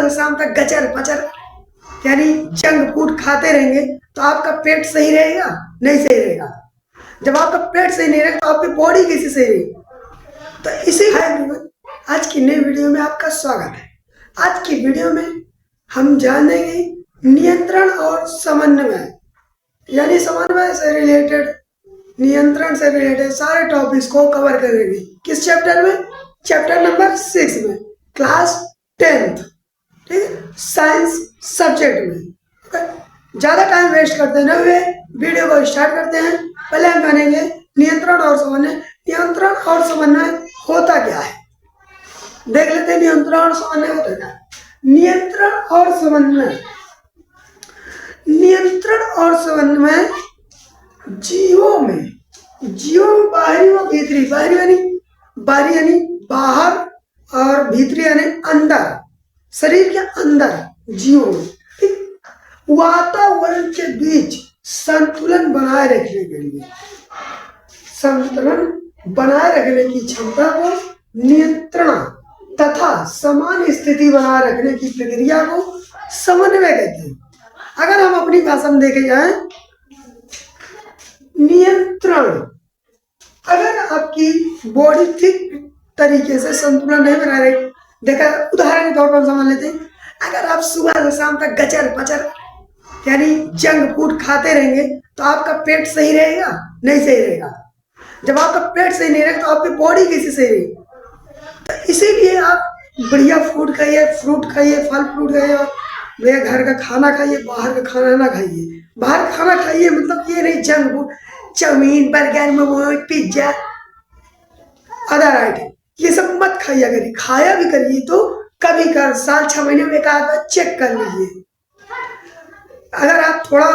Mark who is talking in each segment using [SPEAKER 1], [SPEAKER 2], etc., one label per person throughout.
[SPEAKER 1] सुबह से शाम तक गचर पचर यानी जंक फूड खाते रहेंगे तो आपका पेट सही रहेगा? नहीं सही रहेगा। जब आपका पेट सही नहीं रहेगा तो आपकी बॉडी कैसे सही रहेगी? तो इसी आज की नई वीडियो में आपका स्वागत है। आज की वीडियो में हम जानेंगे नियंत्रण और समन्वय, यानी समन्वय से रिलेटेड, नियंत्रण से रिलेटेड सारे टॉपिक्स को कवर करेंगे। किस चैप्टर में? चैप्टर नंबर 6 में, क्लास 10th, ठीक है, साइंस सब्जेक्ट में। ज्यादा टाइम वेस्ट करते न हुए वीडियो को स्टार्ट करते हैं। पहले हम जानेंगे नियंत्रण और समन्वय। नियंत्रण और समन्वय होता क्या है, देख लेते हैं। नियंत्रण और समन्वय होता क्या है? नियंत्रण और समन्वय, नियंत्रण और समन्वय जीवों में बाहरी व भीतरी, बाहरी यानी बाहर और भीतरी यानी अंदर, शरीर के अंदर जीवों में वातावरण के बीच संतुलन बनाए रखने के लिए, संतुलन बनाए रखने की क्षमता को नियंत्रण तथा समान स्थिति बनाए रखने की प्रक्रिया को समन्वय कहते हैं। अगर हम अपनी भाषा में देखे जाए, नियंत्रण, अगर आपकी बॉडी ठीक तरीके से संतुलन नहीं बना रही, देखा उदाहरण के तौर पर समझ लेते हैं। अगर आप सुबह से शाम तक गचर पचर यानी जंक फूड खाते रहेंगे तो आपका पेट सही रहेगा? नहीं सही रहेगा। जब आपका पेट सही नहीं रहेगा तो आपकी बॉडी कैसे सही रहेगी? तो इसीलिए आप बढ़िया फूड खाइए, फ्रूट खाइए, फल फ्रूट खाइए, और भैया घर का खाना खाइए, बाहर का खाना ना खाइए। बाहर खाना खाइए मतलब ये नहीं junk food, chowmein, burger, momos, pizza, other item, ये सब मत खाइए। करिए, खाया भी करिए तो कभी कर, साल 6 महीने में एक आध बार चेक कर लीजिए। अगर आप थोड़ा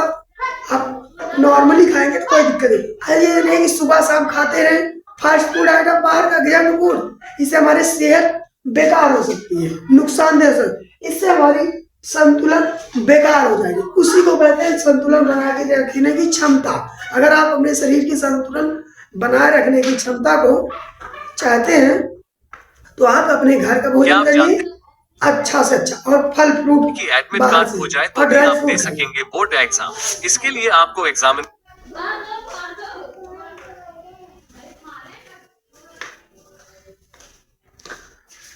[SPEAKER 1] आप नॉर्मली खाएंगे तो कोई दिक्कत नहीं। ये नहीं कि सुबह शाम खाते रहे फास्ट फूड आइटम, बाहर का जंक फूड, इससे हमारी सेहत बेकार हो सकती है, नुकसानदेह हो सकती है। इससे हमारी संतुलन बेकार हो जाएगी। उसी को कहते हैं संतुलन बना के रखने की क्षमता। अगर आप अपने शरीर की संतुलन बनाए रखने की क्षमता को चाहते हैं तो आप अपने घर का भोजन करिए अच्छा से अच्छा, और फल फ्रूट
[SPEAKER 2] की एडमिट कार्ड हो जाए तो भी आप दे सकेंगे बोर्ड एग्जाम। इसके लिए आपको एग्जामिन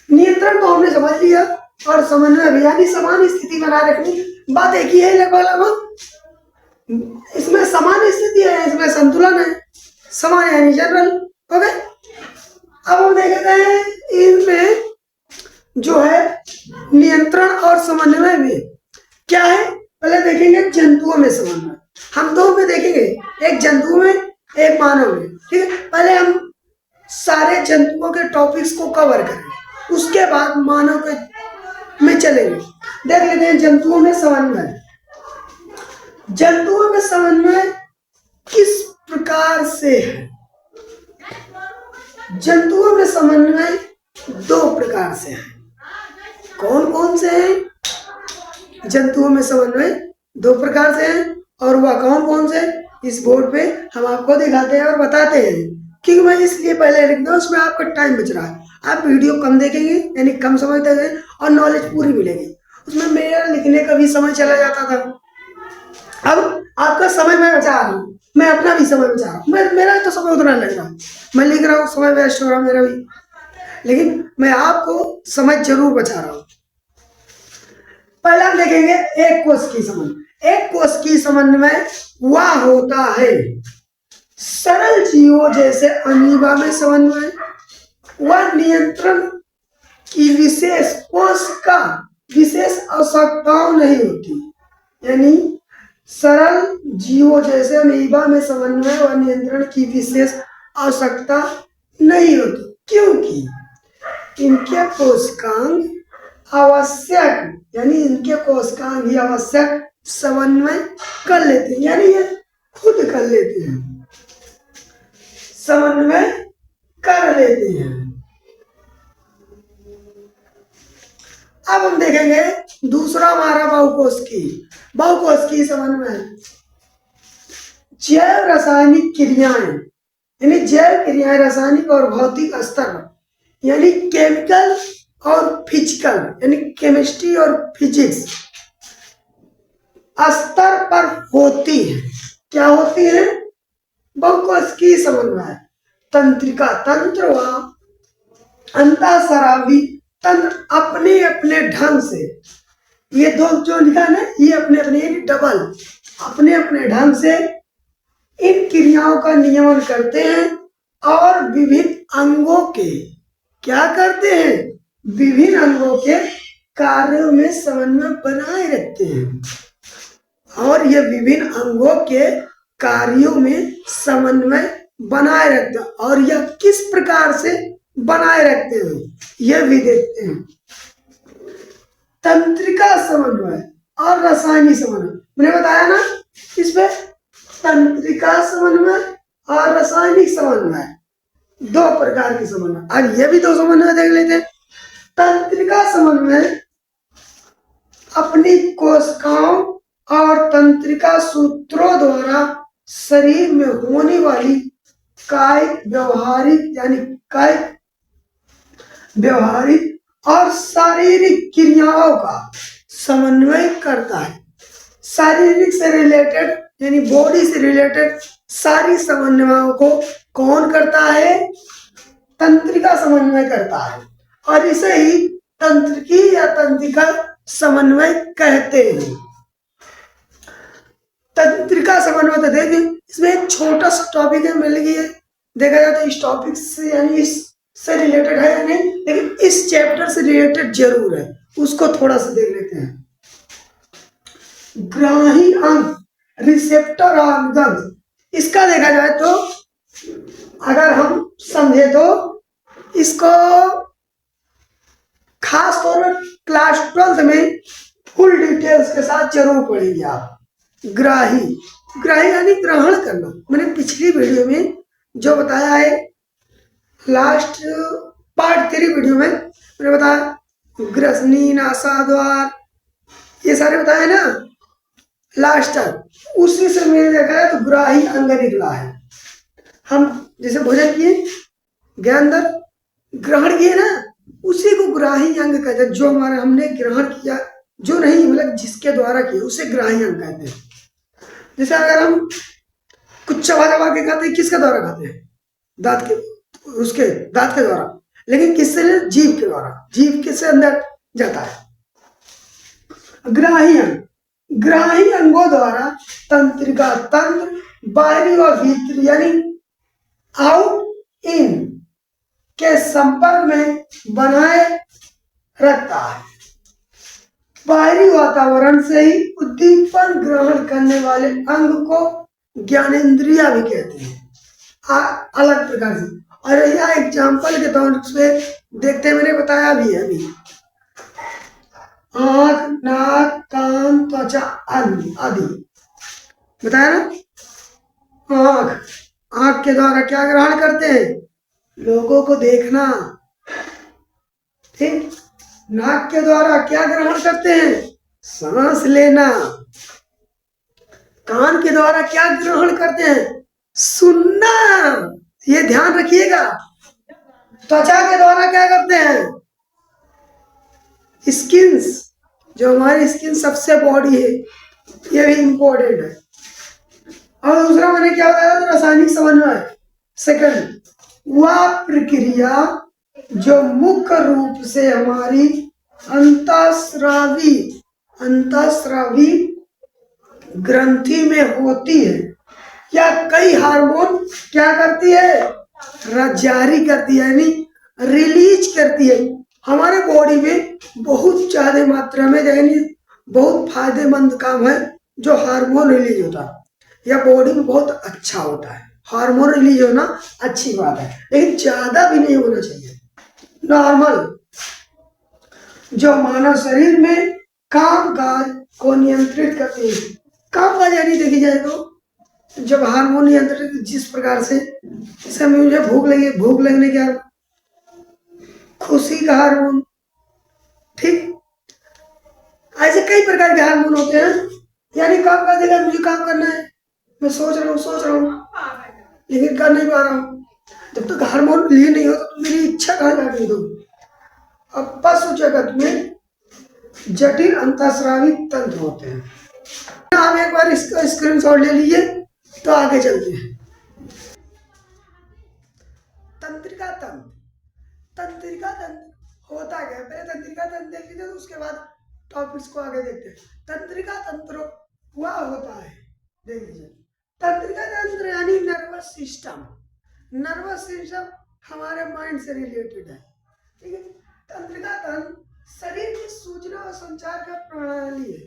[SPEAKER 1] नियंत्रण तो हमने समझ लिया, और समन्वय भी, यानी समान स्थिति बनाए रखनी। बात एक ही है लगभग, इसमें समान स्थिति है, इसमें संतुलन है, समान यानी जनरल। ओके, अब हम देखते हैं इनमें जो है नियंत्रण और समन्वय में क्या है। पहले देखेंगे जंतुओं में समन्वय। हम दो में देखेंगे, एक जंतु में, एक मानव में, ठीक है। पहले हम सारे जंतुओं के टॉपिक्स को कवर करेंगे, उसके बाद मानव के में चलेंगे। देख लेते हैं जंतुओं में समन्वय। जंतुओं में समन्वय किस प्रकार से है? जंतुओं में समन्वय 2 प्रकार से है। कौन कौन से हैं? जंतुओं में समन्वय 2 प्रकार से हैं, और वह कौन कौन से इस बोर्ड पे हम आपको दिखाते हैं और बताते हैं। क्योंकि मैं इसलिए पहले लिख दूं, उसमें आपका टाइम बच रहा है। आप वीडियो कम देखेंगे यानी कम समय तक है, और नॉलेज पूरी मिलेगी। उसमें मेरा लिखने का भी समय चला जाता था। अब आपका समय मैं बचा रहा हूँ, मैं अपना भी समय बचा रहा हूँ। मेरा तो समय उतना लग रहा है, मैं लिख रहा हूँ, समय वेस्ट हो रहा मेरा भी, लेकिन मैं आपको समय जरूर बचा रहा हूँ। पहला हम देखेंगे एक कोश की समन्वय। एक कोश की समन्वय वह होता है सरल जीवों जैसे अमीबा में समन्वय, वह नियंत्रण की विशेष कोश का विशेष आवश्यकताओं नहीं होती। यानी सरल जीवों जैसे अमीबा में समन्वय व नियंत्रण की विशेष आवश्यकता नहीं होती, क्योंकि इनके कोशिकांग आवश्यक, यानी इनके कोशिकांग ही आवश्यक समन्वय कर लेते हैं, यानी ये खुद कर लेते हैं, समन्वय कर लेते हैं। अब हम देखेंगे दूसरा हमारा बहुकोश की समन्वय। जैव रासायनिक क्रियाएं, यानी जैव क्रियाएं रासायनिक और भौतिक स्तर, यानी केमिकल और फिजिकल यानी केमिस्ट्री और फिजिक्स स्तर पर होती है। क्या होती है? बहुकोशिकीय समन्वय, तंत्रिका तंत्र व अंतःस्रावी तंत्र अपने अपने ढंग से, ये दो जो लिखा है ना, ये अपने अपने डबल अपने अपने ढंग से इन क्रियाओं का नियमन करते हैं और विभिन्न अंगों के क्या करते हैं? विभिन्न अंगों के कार्यों में समन्वय बनाए रखते हैं। और ये विभिन्न अंगों के कार्यों में समन्वय बनाए रखते हैं। और यह किस प्रकार से बनाए रखते हैं यह भी देखते हैं। तंत्रिका समन्वय और रासायनिक समन्वय, मैंने बताया ना इसमें तंत्रिका समन्वय और रासायनिक समन्वय, दो प्रकार के समन्वय। अब ये भी दो समन्वय देख लेते हैं। तंत्रिका समन्वय अपनी कोशिकाओं और तंत्रिका सूत्रों द्वारा शरीर में होने वाली कायिक व्यवहारिक और शारीरिक क्रियाओं का समन्वय करता है। शारीरिक से रिलेटेड यानी बॉडी से रिलेटेड सारी समन्वयों को कौन करता है? तंत्रिका समन्वय करता है। और इसे ही तंत्रिकी या तंत्रिका समन्वय कहते हैं। तंत्रिका समन्वय तो देखिए, इसमें एक छोटा सा टॉपिक है, मिल गई है, देखा जाए तो इस टॉपिक से यानी इससे रिलेटेड है या नहीं, लेकिन इस चैप्टर से रिलेटेड जरूर है, उसको थोड़ा सा देख लेते हैं। ग्राही अंग, रिसेप्टर अंग, इसका देखा जाए तो अगर हम समझे तो इसको खास तौर पर क्लास 12 में फुल डिटेल्स के साथ जरूर पढ़ेंगे आप। ग्राही यानी ग्रहण करना। मैंने पिछली वीडियो में जो बताया है, लास्ट पार्ट 3 वीडियो में मैंने बताया ग्रसनी, नासाद्वार, ये सारे बताए ना लास्ट तक, उसी से मैंने देखा है तो ग्राही अंग निकला है। हम जैसे भोजन किए, ज्ञान ग्रहण किए ना, उसी को ग्राही अंग कहते हैं। जो हमारा हमने ग्रहण किया, जो नहीं मतलब जिसके द्वारा किया, उसे ग्राही अंग कहते हैं। जैसे अगर हम कुछ चबा के खाते हैं, किसके द्वारा खाते हैं? दांत के द्वारा, लेकिन किससे? जीभ के द्वारा। जीभ किससे अंदर जाता है? ग्राही अंगों द्वारा तंत्रिका तंत्र बाहरी व भीतरी यानी आउट इन के संपर्क में बनाए रखता है। बाहरी वातावरण से ही उद्दीपन ग्रहण करने वाले अंग को ज्ञानेंद्रिया भी कहते हैं, अलग प्रकार से। और यह एग्जाम्पल के तौर पे देखते हैं, मैंने बताया भी है अभी, आंख, नाक, कान, त्वचा आदि बताया ना। आंख के द्वारा क्या ग्रहण करते हैं? लोगों को देखना, ठीक। नाक के द्वारा क्या ग्रहण करते हैं? सांस लेना। कान के द्वारा क्या ग्रहण करते हैं? सुनना, ये ध्यान रखिएगा। त्वचा के द्वारा क्या करते हैं? स्किन्स, जो हमारी स्किन सबसे बॉडी है, ये भी इंपॉर्टेंट है। और दूसरा मैंने क्या बताया था? रासायनिक समन्वय। सेकंड, वह प्रक्रिया जो मुख्य रूप से हमारी अंतःस्रावी ग्रंथि में होती है, या कई हार्मोन क्या करती है? जारी करती है, यानी रिलीज करती है। हमारे बॉडी में बहुत ज्यादा मात्रा में, यानी बहुत फायदेमंद काम है जो हार्मोन रिलीज होता है, या बॉडी में बहुत अच्छा होता है। हार्मोन रिलीज होना अच्छी बात है, लेकिन ज्यादा भी नहीं होना चाहिए। नॉर्मल जो मानव शरीर में कामकाज को नियंत्रित करती है। कामकाज यानी देखी जाए तो जब हार्मोन नियंत्रित, जिस प्रकार से जैसे मुझे भूख लगने के खुशी का हार्मोन, ठीक, ऐसे कई प्रकार के हार्मोन होते हैं। यानी काम कर देगा, मुझे काम करना है, मैं सोच रहा हूँ लेकिन कर नहीं पा रहा हूँ। जब तक हार्मोन रिलीज नहीं होता तो मेरी इच्छा कहाँ जाती है? अब पशु जगत में जटिल अंतःस्रावी तंत्र होते हैं। आप एक बार इसका स्क्रीनशॉट ले लीजिए तो आगे चलते हैं। तंत्रिका तंत्र, तंत्रिका तंत्र होता क्या है? पहले तंत्रिका तंत्र देख लीजिए, तो उसके बाद टॉपिक्स को आगे देखते हैं। तंत्रिका तंत्र हुआ होता है, देख लीजिए। तंत्रिका तंत्र यानी नर्वस सिस्टम। नर्वस सिस्टम हमारे माइंड से रिलेटेड है, ठीक है। तंत्रिका तंत्र शरीर की सूचना और संचार का प्रणाली है।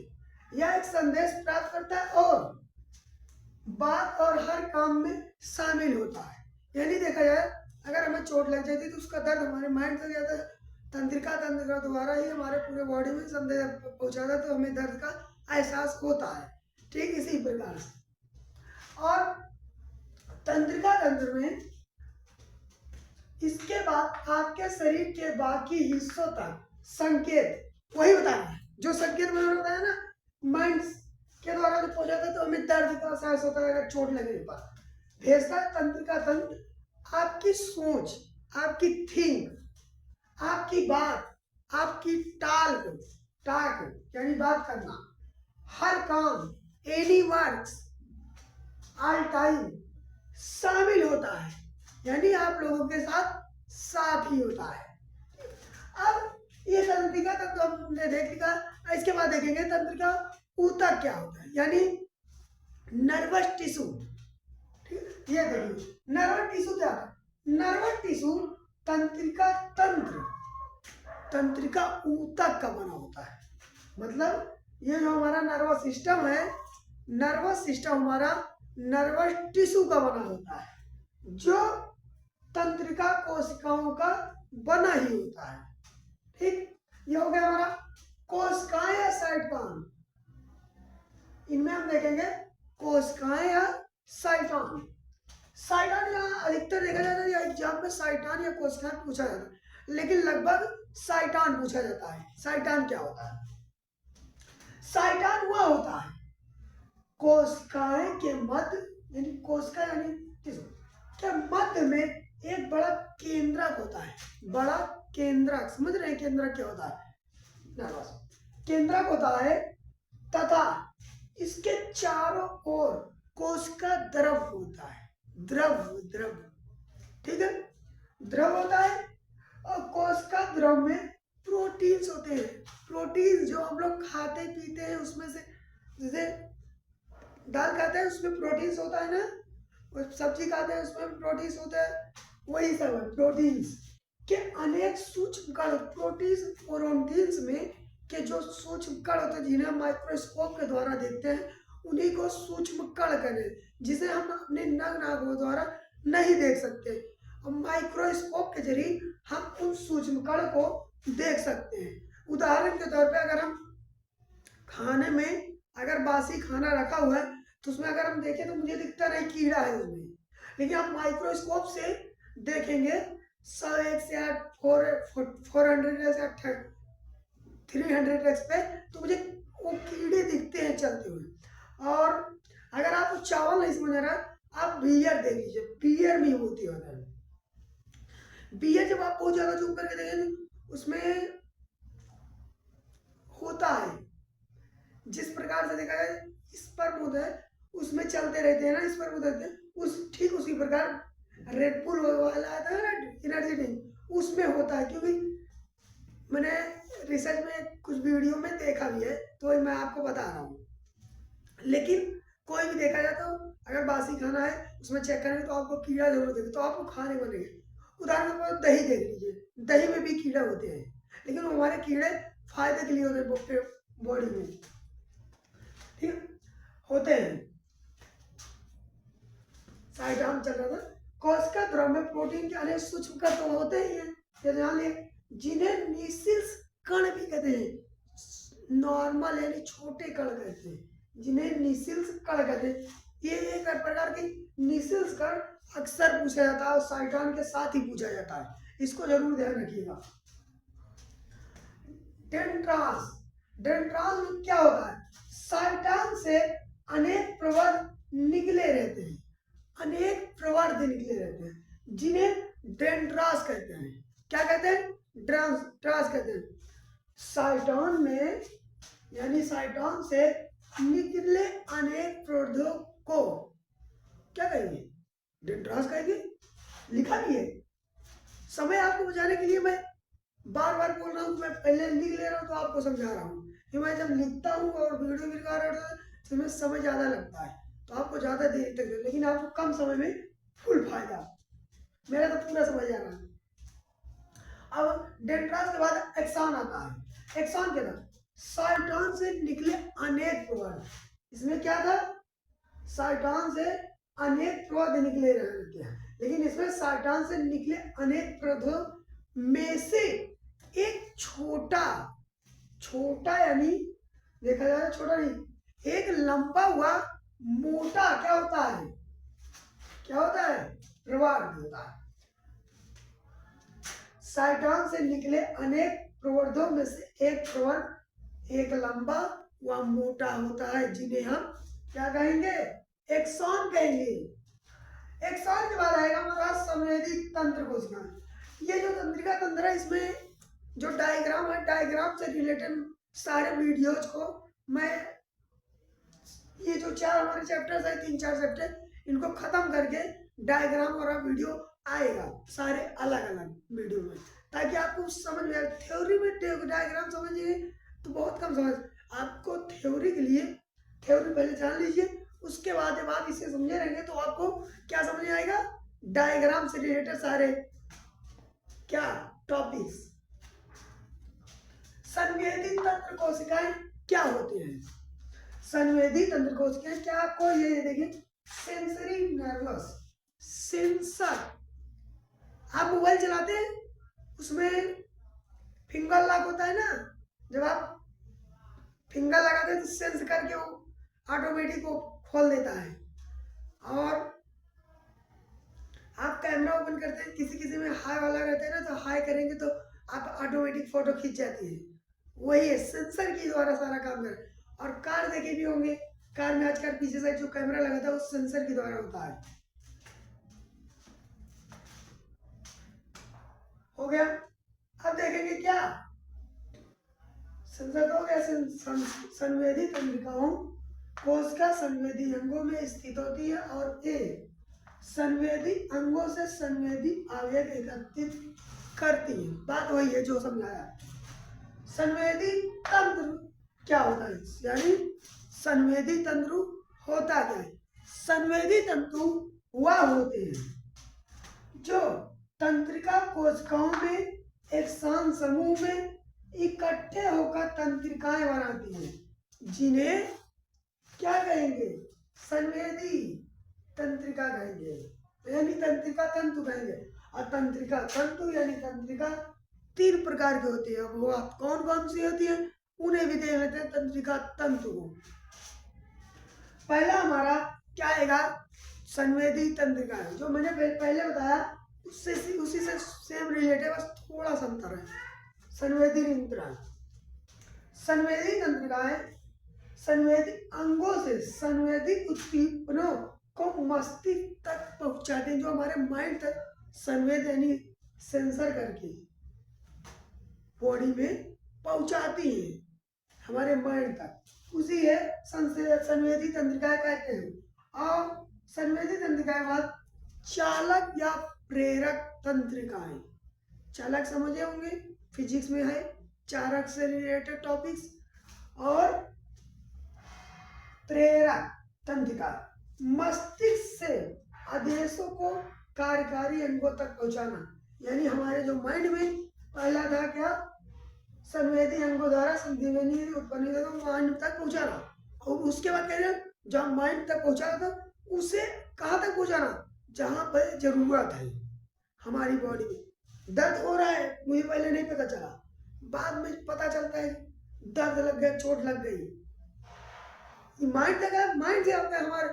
[SPEAKER 1] यह एक संदेश प्राप्त करता है और बात और हर काम में शामिल होता है। यानी देखा जाए, अगर हमें चोट लग जाती है तो उसका दर्द हमारे माइंड तक जाता है, तंत्रिका तंत्र का द्वारा ही हमारे पूरे बॉडी में संदेश पहुंचाता है, तो हमें दर्द का एहसास होता है। ठीक इसी प्रकार से। और तंत्रिका तंत्र में इसके बाद आपके शरीर के बाकी हिस्सों तक संकेत वही बताना है जो संकेत मैंने बताया ना, माइंड के द्वारा जो पहुंचाता है, तो हमें दर्द का एहसास होता है अगर चोट लगने पर। भेजता है तंत्रिका तंत्र आपकी सोच, आपकी थिंक, आपकी बात, आपकी टाक यानी बात करना, हर काम, एनी वर्क्स, ऑल टाइम शामिल होता है, यानी आप लोगों के साथ साथ ही होता है। अब ये तंत्रिका तंत्र हमने देख लिया। इसके बाद देखेंगे तंत्रिका ऊतक क्या होता है, यानी नर्वस टिश्यू। ठीक, ये देखिए नर्वस टिश्यू क्या है? नर्वस टिश्यू तंत्रिका तंत्र, तंत्रिका ऊतक का बना होता है। मतलब ये जो हमारा नर्वस सिस्टम है, नर्वस सिस्टम हमारा नर्वस टिश्यू का बना होता है, जो तंत्रिका कोशिकाओं का बना ही होता है। ठीक, ये हो गया हमारा कोशिकाएं या साइटोन। इनमें हम देखेंगे कोशिकाएं या साइटोन। साइटोन यहाँ अधिकतर देखा जाता है, या एग्जाम में साइटोन या कोशिकाएं पूछा जाता है, लेकिन लगभग साइटोन पूछा जाता है। साइटोन क्या होता है? साइटोन हुआ होता है कोशिकाएं के मध्य, यानी कोशिका यानी टिश्यू के मध्य में एक बड़ा केंद्रक होता है। बड़ा केंद्रक, समझ रहे हैं केंद्रक क्या होता है? नर्वस केंद्रक होता है, तथा इसके चारों ओर कोशिका द्रव होता है। द्रव, ठीक है, द्रव होता है। और कोशिका द्रव में प्रोटीन्स होते हैं। प्रोटीन जो हम लोग खाते पीते हैं उसमें से, जैसे दाल खाते हैं उसमें प्रोटीन्स होता है ना, सब्जी खाते हैं उसमें प्रोटीन्स होता है, वही सब है प्रोटीन्स के अनेक सूक्ष्म कण। प्रोटीन्स में के जो सूक्ष्म कण होते हैं, जिन्हें हम माइक्रोस्कोप के द्वारा देखते हैं, उन्हीं को सूक्ष्म कण कहते हैं, जिसे हम अपने नग्न आंखों द्वारा नहीं देख सकते। और माइक्रोस्कोप के जरिए हम उन सूक्ष्म कण को देख सकते हैं। उदाहरण के तौर पे अगर हम खाने में अगर बासी खाना रखा हुआ है तो उसमें अगर हम देखें तो मुझे दिखता नहीं कीड़ा है उसमें, लेकिन आप माइक्रोस्कोप से देखेंगे 101 से 400 या 300 पे, तो मुझे वो कीड़े दिखते हैं चलते हुए। और अगर आप चावल नहीं समझ रहा, आप बियर देख लीजिए, बियर में होती है। बियर जब आप बहुत ज्यादा जूम करके देखेंगे उसमें होता है, जिस प्रकार से देखा जाए स्पर्म होता है उसमें चलते रहते हैं ना, स्पर्म होते हैं, उस ठीक उसी प्रकार रेड बुल वाला आता है ना एनर्जी ड्रिंक, उसमें होता है। क्योंकि मैंने रिसर्च में कुछ वीडियो में देखा भी है, तो मैं आपको बता रहा हूँ। लेकिन कोई भी देखा जाए तो अगर बासी खाना है उसमें चेक करेंगे तो आपको कीड़ा जरूर देगा, तो आपको खाने बनेंगे। उदाहरण के तौर पर दही देख लीजिए, दही में भी कीड़ा होते हैं, लेकिन हमारे कीड़े फायदे के लिए होते हैं बॉडी में, ठीक होते हैं। साइटोन चल रहा था। कोशिका द्रव में प्रोटीन के अनेक सूक्ष्म कण तो होते ही हैं, ध्यान लिया, जिन्हें निशिल्स कण भी कहते हैं। नॉर्मल यानी छोटे कण कहते हैं, जिन्हें निशिल्स कण कहते हैं। ये एक प्रकार की निशिल्स कण अक्सर पूछा जाता है और साइटोन के साथ ही पूछा जाता है, इसको जरूर ध्यान रखिएगा। डेंड्रास, डेंड्रास में क्या होता है? साइटोन से अनेक प्रवर्ध निकले रहते हैं, अनेक प्रवर्ध निकले रहते हैं, जिन्हें डेंड्रास कहते हैं। क्या कहते हैं? ट्रांस कहते हैं। साइटोन में यानी साइटोन से निकले अनेक पौधों को क्या कहेंगे? डेंड्रास कहेंगे। लिखा भी है। समय आपको बचाने के लिए मैं बार बार बोल रहा हूँ, मैं पहले लिख ले रहा हूँ तो आपको समझा रहा हूँ कि मैं जब लिखता हूँ और वीडियो भी रिकॉर्ड करता हूँ तो इसमें समय ज़्यादा लगता है, तो आपको ज़्यादा देर तक दे, लेकिन आपको कम समय में फुल फायदा। मेरा तो पूरा समझ आ रहा है। अब डेंड्रास के बाद एक्सॉन आता है। एक्सॉन क्या था? साइटोन से निकले अनेक पौधे। इसमें क्या था? साइटोन से अनेक पौधे निकले रहते हैं, लेकिन इसमें साइटोन से निकले अनेक पौधों में से एक छोटा यानी देखा जाए छोटा नहीं, एक लंबा हुआ मोटा क्या होता है? प्रवार्ध होता है। साइटोन से निकले अनेक प्रवर्धों में से एक प्रवर्ध एक लंबा व मोटा होता है, जिन्हें हम क्या कहेंगे? एक्सॉन कहेंगे। एक्सॉन के बाद आएगा हमारा संवेदी तंत्र कोशिकाएं। ये जो तंत्रिका तंत्र है, इसमें जो डायग्राम है, डायग्राम से रिलेटेड सारे वीडियोज को मैं ये जो 4 हमारे चैप्टर्स है, 3-4 चैप्टर, इनको खत्म करके डायग्राम वाला वीडियो आएगा सारे अलग अलग वीडियो में, ताकि आपको समझ में आए। थ्योरी में डायग्राम समझिए तो बहुत कम समझ आपको। थ्योरी के लिए थ्योरी पहले जान लीजिए, उसके बाद जब आप इसे समझे रहेंगे तो आपको क्या समझ में आएगा? डायग्राम से रिलेटेड सारे क्या टॉपिक्स। संवेदी तंत्र कोशिकाएं क्या होती हैं? संवेदी तंत्र कोशिकाएं क्या, आपको ये देखिए, सेंसरी नर्वस सेंसर। आप मोबाइल चलाते हैं, उसमें फिंगर लॉक होता है ना, जब आप फिंगर लगाते हैं तो सेंस करके वो ऑटोमेटिक वो खोल देता है। और आप कैमरा ओपन करते हैं, किसी में हाई वाला रहता है ना, तो हाई करेंगे तो आप ऑटोमेटिक फोटो खींच जाती है। वही है, सेंसर के द्वारा सारा काम कर। और कार देखे भी होंगे, कार में आजकल पीछे से जो कैमरा लगाता है वो सेंसर के द्वारा होता है। हो गया। अब देखेंगे क्या सेंसर तो हो गया। संवेदी तंत्रिकाओं कोशिका संवेदी अंगों में स्थित होती है और ये संवेदी अंगों से संवेदी आवेग एकत्रित करती है। बात वही है जो समझाया। संवेदी तंत्र क्या होता है, यानी संवेदी तंत्र होता क्या है? संवेदी तंतु वह होते हैं जो तंत्रिका कोशिकाओं में एक शांत समूह में इकट्ठे होकर तंत्रिकाएं बनाती हैं, जिन्हें क्या कहेंगे? संवेदी तंत्रिका कहेंगे, यानी तंत्रिका तंतु कहेंगे। और तंत्रिका तंतु यानी तंत्रिका 3 प्रकार की होती है। अब वो कौन कौन सी होती है उन्हें भी देख लेते हैं तंत्रिका तंतु को। पहला हमारा क्या आएगा? संवेदी तंत्रिका है, जो मैंने पहले बताया उसी से सेम रिलेटेड, बस थोड़ा सा अंतर है। संवेदी तंत्रिकाएं, संवेदी तंत्रिकाएं संवेदी अंगों से संवेदी उद्दीपनों को मस्तिष्क तक पहुंचाते हैं, जो हमारे माइंड तक संवेद यानी सेंसर करके बॉडी में पहुंचाती है, हमारे माइंड तक। उसी है संवेदी तंत्रिकाएं कहते हैं। और संवेदी तंत्रिकाएं बाद चालक या प्रेरक तंत्रिकाएं। चालक समझे होंगे, फिजिक्स में है चालक से रिलेटेड टॉपिक्स। और प्रेरक तंत्रिका मस्तिष्क से आदेशों को कार्यकारी अंगों तक पहुंचाना, यानी हमारे जो माइंड में पहला था क्या? संवेदी अंगों द्वारा संवेदी उत्पन्न तो माइंड तक पहुंचाना। और उसके बाद कह रहे हैं जहां माइंड तक पहुंचाना था उसे कहां तक पहुंचाना? जहां पर जरूरत है। हमारी बॉडी में दर्द हो रहा है, मुझे पहले नहीं पता चला, बाद में पता चलता है दर्द लग गया, चोट लग गई, माइंड तक है, माइंड से आपका हमारे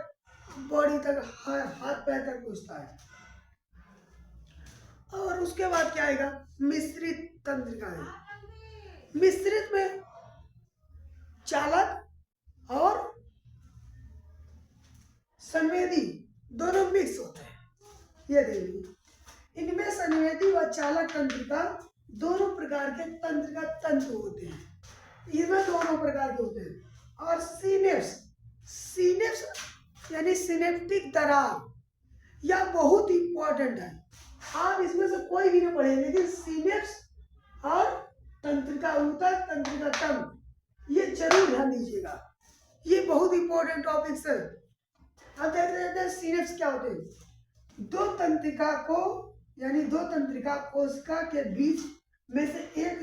[SPEAKER 1] बॉडी तक हाथ पैर तक पहुंचता है। और उसके बाद क्या आएगा? मिश्रित तंत्रिकाएं। मिश्रित में चालक और संवेदी दोनों मिक्स होते हैं। ये देखिए, इनमें संवेदी व चालक तंत्रिका दोनों प्रकार के तंत्रिका तंतु होते हैं, इसमें दोनों प्रकार के होते हैं। और सिनेप्स, सिनेप्स यानी सिनेप्टिक दरार, यह बहुत इंपॉर्टेंट है। आप इसमें से कोई भी ना पढ़े, लेकिन सिनेप्स और तंत्रिका ऊतक, तंत्रिका तंतु, ये जरूर ध्यान दीजिएगा, ये बहुत इंपॉर्टेंट टॉपिक्स है। अब देख रहे हैं सिनेप्स क्या होते हैं। दो तंत्रिका को यानी दो तंत्रिका कोशिका के बीच में से एक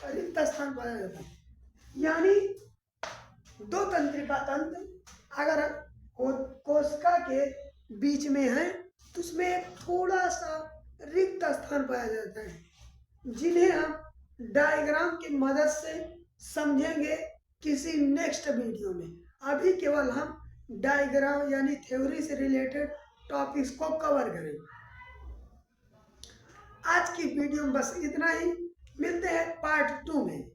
[SPEAKER 1] रिक्त स्थान पाया जाता है। यानी दो तंत्रिका तंत्र अगर कोशिका के बीच में है तो उसमें एक थोड़ा सा रिक्त स्थान पाया जाता है, जिन्हें हम डायग्राम की मदद से समझेंगे किसी नेक्स्ट वीडियो में। अभी केवल हम डायग्राम यानी थ्योरी से रिलेटेड टॉपिक्स को कवर करेंगे। आज की वीडियो में बस इतना ही, मिलते हैं पार्ट 2 में।